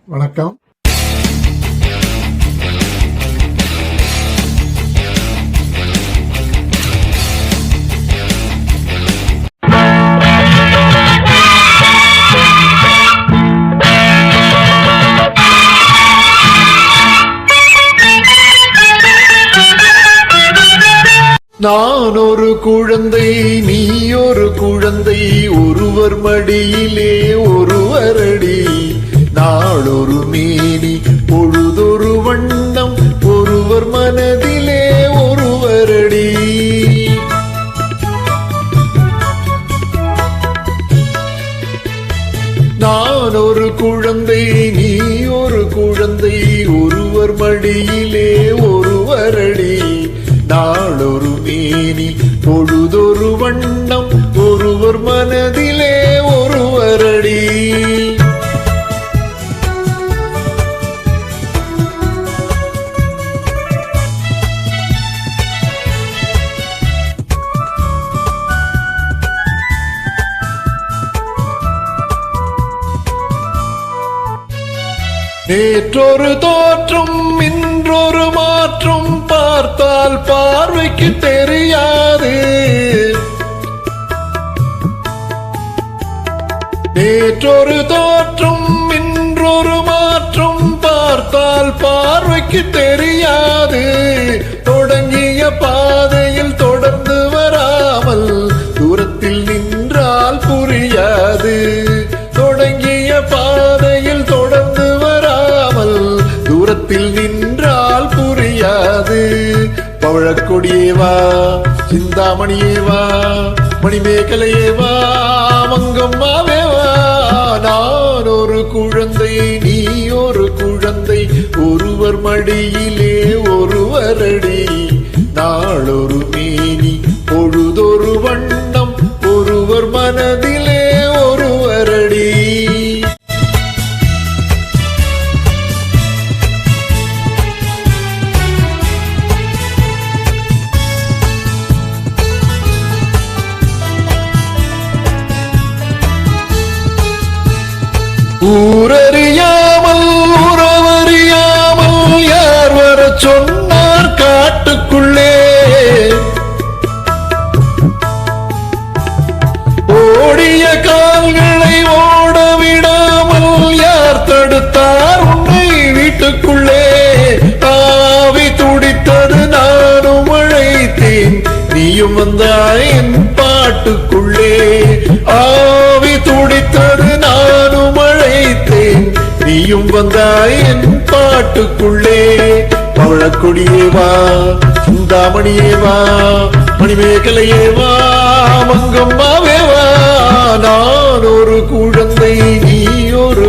வணக்கம். நான் ஒரு குழந்தை, நீ ஒரு குழந்தை, ஒருவர் மடியிலே ஒருவரடி. நாளொரு மேனி, பொழுதொரு வண்ணம், ஒருவர் மனதிலே ஒருவரடி. நான் ஒரு குழந்தை, நீ ஒரு குழந்தை, ஒருவர் மடியிலே ஒருவரடி. நாளொரு மேனி, பொழுதொரு வண்ணம், ஒருவர் மனதிலே ஒருவரடி. நேற்றொரு தோற்றம், இன்றொரு மாற்றம், பார்த்தால் பார்வைக்கு தெரியாது. நேற்றொரு தோற்றம், இன்றொரு மாற்றம், பார்த்தால் பார்வைக்கு தெரியாது. தொடங்கிய பாதையில் தொடர்ந்து வராமல் தூரத்தில் நின்றால் புரியாது. தொடங்கிய பாதையில் தொடர்ந்து வராமல் தூரத்தில் நின்றால் புரியாது. பவழக்கொடியேவா, சிந்தாமணியேவா, மணிமேகலையேவா, மங்கம்மாவேவா. நான் ஒரு குழந்தை, நீ ஒரு குழந்தை, ஒருவர் மடியிலே ஒருவரடி. நாளொரு மேனி, பொழுதொரு வண்ணம், ஒருவர் மனதிலே ஒருவரடி. ஊரறியாமல் உறவறியாமல் யார் வர சொன்னார் காட்டுக்குள்ளே? ஓடிய கால்களை ஓட விடாமல் யார் தடுத்தார் உன்னை வீட்டுக்குள்ளே? ஆவி துடித்தது நானும் அழைத்தேன், நீயும் வந்தாய் என் பாட்டுக்குள்ளே. ஆவி துடித்தது நானும் அழைத்தேன், நீயும் வந்தாய் என் பாட்டுக்குள்ளே. பவழக்கொடியேவா, சிந்தாமணியேவா, மணிமேகலையேவா, மங்கம்மாவேவா. நான் ஒரு குழந்தை, நீ ஒரு